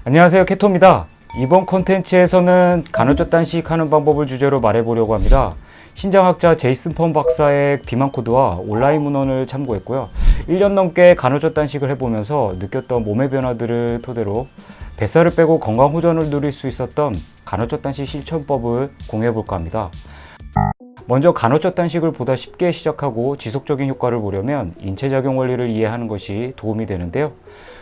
안녕하세요, 케토입니다. 이번 콘텐츠에서는 간헐적 단식하는 방법을 주제로 말해보려고 합니다. 신장학자 제이슨 펌 박사의 비만 코드와 온라인 문헌을 참고했고요. 1년 넘게 간헐적 단식을 해보면서 느꼈던 몸의 변화들을 토대로 뱃살을 빼고 건강 호전을 누릴 수 있었던 간헐적 단식 실천법을 공유해볼까 합니다. 먼저 간헐적 단식을 보다 쉽게 시작하고 지속적인 효과를 보려면 인체작용 원리를 이해하는 것이 도움이 되는데요.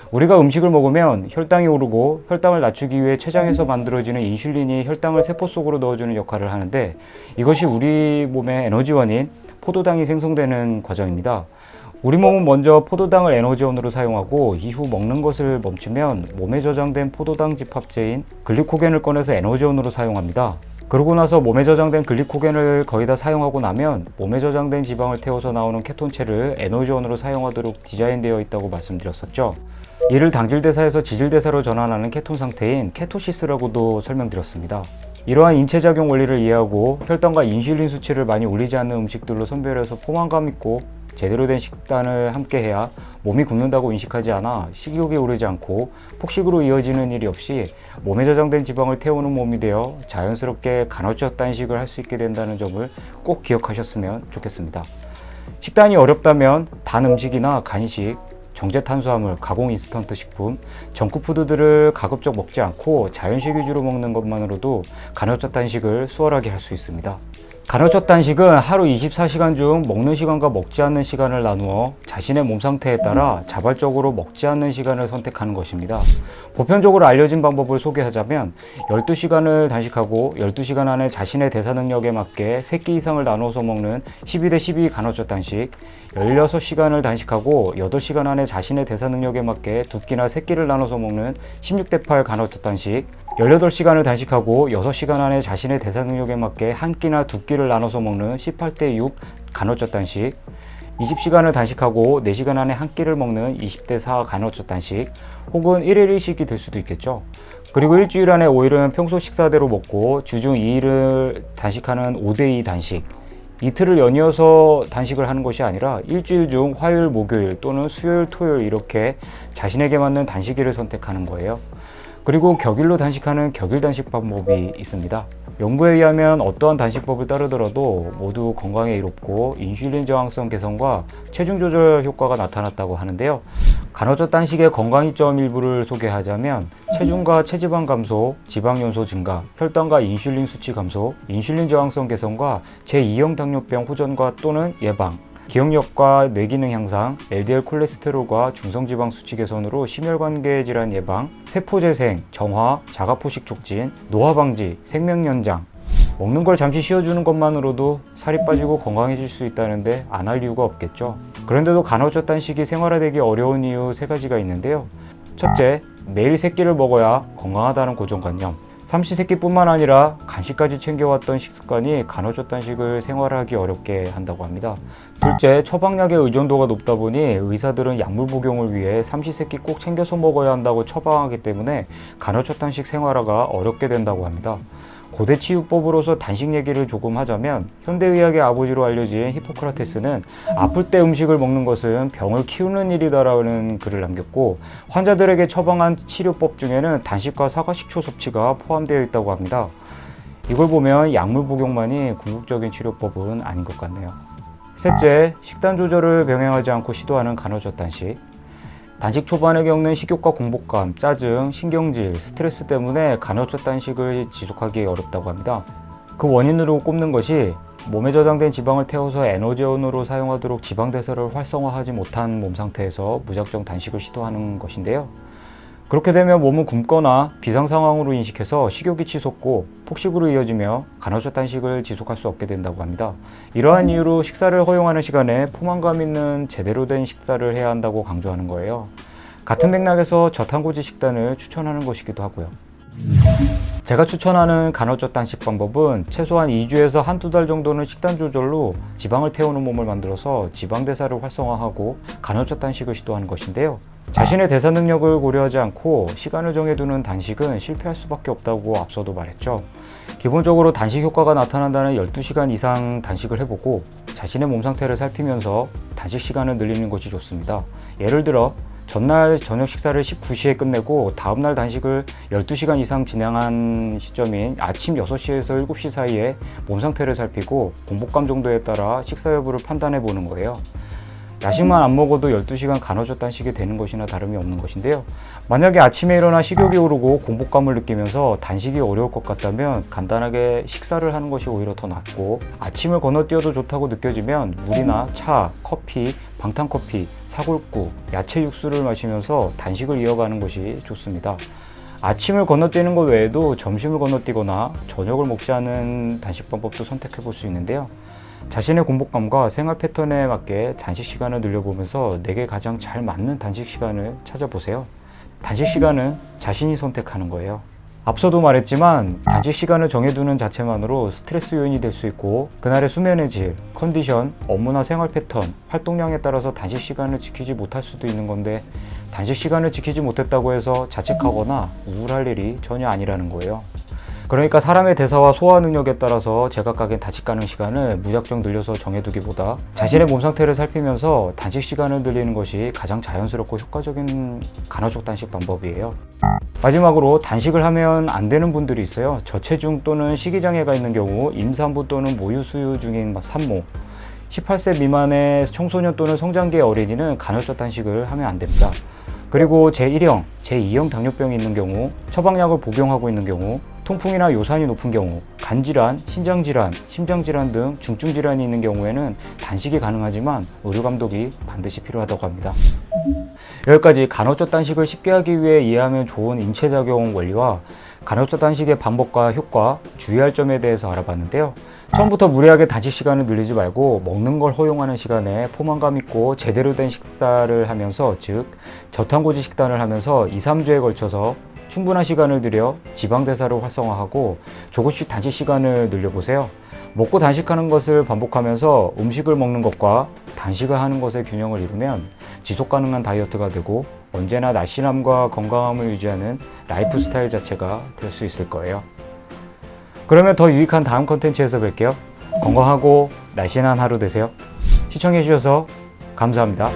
우리가 음식을 먹으면 혈당이 오르고 혈당을 낮추기 위해 췌장에서 만들어지는 인슐린이 혈당을 세포 속으로 넣어주는 역할을 하는데, 이것이 우리 몸의 에너지원인 포도당이 생성되는 과정입니다. 우리 몸은 먼저 포도당을 에너지원으로 사용하고 이후 먹는 것을 멈추면 몸에 저장된 포도당 집합체인 글리코겐을 꺼내서 에너지원으로 사용합니다. 그러고 나서 몸에 저장된 글리코겐을 거의 다 사용하고 나면 몸에 저장된 지방을 태워서 나오는 케톤체를 에너지원으로 사용하도록 디자인되어 있다고 말씀드렸었죠. 이를 당질대사에서 지질대사로 전환하는 케톤 상태인 케토시스라고도 설명드렸습니다. 이러한 인체작용 원리를 이해하고 혈당과 인슐린 수치를 많이 올리지 않는 음식들로 선별해서 포만감 있고 제대로 된 식단을 함께 해야 몸이 굶는다고 인식하지 않아 식욕이 오르지 않고 폭식으로 이어지는 일이 없이 몸에 저장된 지방을 태우는 몸이 되어 자연스럽게 간헐적 단식을 할 수 있게 된다는 점을 꼭 기억하셨으면 좋겠습니다. 식단이 어렵다면 단 음식이나 간식, 정제 탄수화물, 가공 인스턴트 식품, 정크푸드들을 가급적 먹지 않고 자연식 위주로 먹는 것만으로도 간헐적 단식을 수월하게 할 수 있습니다. 간헐적 단식은 하루 24시간 중 먹는 시간과 먹지 않는 시간을 나누어 자신의 몸 상태에 따라 자발적으로 먹지 않는 시간을 선택하는 것입니다. 보편적으로 알려진 방법을 소개하자면 12시간을 단식하고 12시간 안에 자신의 대사 능력에 맞게 3끼 이상을 나눠서 먹는 12대12 간헐적 단식, 16시간을 단식하고 8시간 안에 자신의 대사 능력에 맞게 2끼나 3끼를 나눠서 먹는 16대8 간헐적 단식, 18시간을 단식하고 6시간 안에 자신의 대사 능력에 맞게 1끼나 2끼를 나눠서 먹는 18대6 간헐적 단식, 20시간을 단식하고 4시간 안에 1끼를 먹는 20대4 간헐적 단식, 혹은 1일 1식이 될 수도 있겠죠. 그리고 일주일 안에 5일은 평소 식사대로 먹고 주중 2일을 단식하는 5대2 단식, 이틀을 연이어서 단식을 하는 것이 아니라 일주일 중 화요일, 목요일 또는 수요일, 토요일 이렇게 자신에게 맞는 단식일을 선택하는 거예요. 그리고 격일로 단식하는 격일 단식 방법이 있습니다. 연구에 의하면 어떠한 단식법을 따르더라도 모두 건강에 이롭고 인슐린 저항성 개선과 체중 조절 효과가 나타났다고 하는데요. 간헐적 단식의 건강이점 일부를 소개하자면 체중과 체지방 감소, 지방 연소 증가, 혈당과 인슐린 수치 감소, 인슐린 저항성 개선과 제2형 당뇨병 호전과 또는 예방, 기억력과 뇌기능 향상, LDL 콜레스테롤과 중성지방 수치 개선으로 심혈관계 질환 예방, 세포재생, 정화, 자가포식 촉진, 노화 방지, 생명 연장. 먹는 걸 잠시 쉬어주는 것만으로도 살이 빠지고 건강해질 수 있다는데 안 할 이유가 없겠죠. 그런데도 간헐적 단식이 생활화되기 어려운 이유 3가지가 있는데요. 첫째, 매일 3끼를 먹어야 건강하다는 고정관념. 삼시세끼뿐만 아니라 간식까지 챙겨왔던 식습관이 간헐적 단식을 생활하기 어렵게 한다고 합니다. 둘째, 처방약의 의존도가 높다 보니 의사들은 약물 복용을 위해 삼시세끼 꼭 챙겨서 먹어야 한다고 처방하기 때문에 간헐적 단식 생활화가 어렵게 된다고 합니다. 고대 치유법으로서 단식 얘기를 조금 하자면 현대의학의 아버지로 알려진 히포크라테스는 아플 때 음식을 먹는 것은 병을 키우는 일이다라는 글을 남겼고, 환자들에게 처방한 치료법 중에는 단식과 사과식초 섭취가 포함되어 있다고 합니다. 이걸 보면 약물 복용만이 궁극적인 치료법은 아닌 것 같네요. 셋째, 식단 조절을 병행하지 않고 시도하는 간헐적 단식. 단식 초반에 겪는 식욕과 공복감, 짜증, 신경질, 스트레스 때문에 간헐적 단식을 지속하기 어렵다고 합니다. 그 원인으로 꼽는 것이 몸에 저장된 지방을 태워서 에너지원으로 사용하도록 지방 대사를 활성화하지 못한 몸 상태에서 무작정 단식을 시도하는 것인데요. 그렇게 되면 몸은 굶거나 비상 상황으로 인식해서 식욕이 치솟고 폭식으로 이어지며 간헐적 단식을 지속할 수 없게 된다고 합니다. 이러한 이유로 식사를 허용하는 시간에 포만감 있는 제대로 된 식사를 해야 한다고 강조하는 거예요. 같은 맥락에서 저탄고지 식단을 추천하는 것이기도 하고요. 제가 추천하는 간헐적 단식 방법은 최소한 2주에서 한두 달 정도는 식단 조절로 지방을 태우는 몸을 만들어서 지방 대사를 활성화하고 간헐적 단식을 시도하는 것인데요. 자신의 대사 능력을 고려하지 않고 시간을 정해두는 단식은 실패할 수밖에 없다고 앞서도 말했죠. 기본적으로 단식 효과가 나타난다는 12시간 이상 단식을 해보고 자신의 몸 상태를 살피면서 단식 시간을 늘리는 것이 좋습니다. 예를 들어 전날 저녁 식사를 19시에 끝내고 다음날 단식을 12시간 이상 진행한 시점인 아침 6시에서 7시 사이에 몸 상태를 살피고 공복감 정도에 따라 식사 여부를 판단해 보는 거예요. 야식만 안 먹어도 12시간 간헐적 단식이 되는 것이나 다름이 없는 것인데요. 만약에 아침에 일어나 식욕이 오르고 공복감을 느끼면서 단식이 어려울 것 같다면 간단하게 식사를 하는 것이 오히려 더 낫고, 아침을 건너뛰어도 좋다고 느껴지면 물이나 차, 커피, 방탄커피, 사골국, 야채 육수를 마시면서 단식을 이어가는 것이 좋습니다. 아침을 건너뛰는 것 외에도 점심을 건너뛰거나 저녁을 먹지 않은 단식 방법도 선택해 볼 수 있는데요. 자신의 공복감과 생활 패턴에 맞게 단식 시간을 늘려보면서 내게 가장 잘 맞는 단식 시간을 찾아보세요. 단식 시간은 자신이 선택하는 거예요. 앞서도 말했지만 단식 시간을 정해두는 자체만으로 스트레스 요인이 될 수 있고, 그날의 수면의 질, 컨디션, 업무나 생활 패턴, 활동량에 따라서 단식 시간을 지키지 못할 수도 있는 건데, 단식 시간을 지키지 못했다고 해서 자책하거나 우울할 일이 전혀 아니라는 거예요. 그러니까 사람의 대사와 소화 능력에 따라서 제각각의 단식 가능 시간을 무작정 늘려서 정해두기보다 자신의 몸 상태를 살피면서 단식 시간을 늘리는 것이 가장 자연스럽고 효과적인 간헐적 단식 방법이에요. 마지막으로 단식을 하면 안 되는 분들이 있어요. 저체중 또는 식이장애가 있는 경우, 임산부 또는 모유 수유 중인 산모, 18세 미만의 청소년 또는 성장기의 어린이는 간헐적 단식을 하면 안 됩니다. 그리고 제1형, 제2형 당뇨병이 있는 경우, 처방약을 복용하고 있는 경우, 통풍이나 요산이 높은 경우, 간질환, 신장질환, 심장질환 등 중증질환이 있는 경우에는 단식이 가능하지만 의료 감독이 반드시 필요하다고 합니다. 여기까지 간헐적 단식을 쉽게 하기 위해 이해하면 좋은 인체작용 원리와 간헐적 단식의 방법과 효과, 주의할 점에 대해서 알아봤는데요. 처음부터 무리하게 단식 시간을 늘리지 말고 먹는 걸 허용하는 시간에 포만감 있고 제대로 된 식사를 하면서, 즉 저탄고지 식단을 하면서 2, 3주에 걸쳐서 충분한 시간을 들여 지방 대사를 활성화하고 조금씩 단식 시간을 늘려보세요. 먹고 단식하는 것을 반복하면서 음식을 먹는 것과 단식을 하는 것의 균형을 이루면 지속 가능한 다이어트가 되고 언제나 날씬함과 건강함을 유지하는 라이프 스타일 자체가 될 수 있을 거예요. 그러면 더 유익한 다음 컨텐츠에서 뵐게요. 건강하고 날씬한 하루 되세요. 시청해주셔서 감사합니다.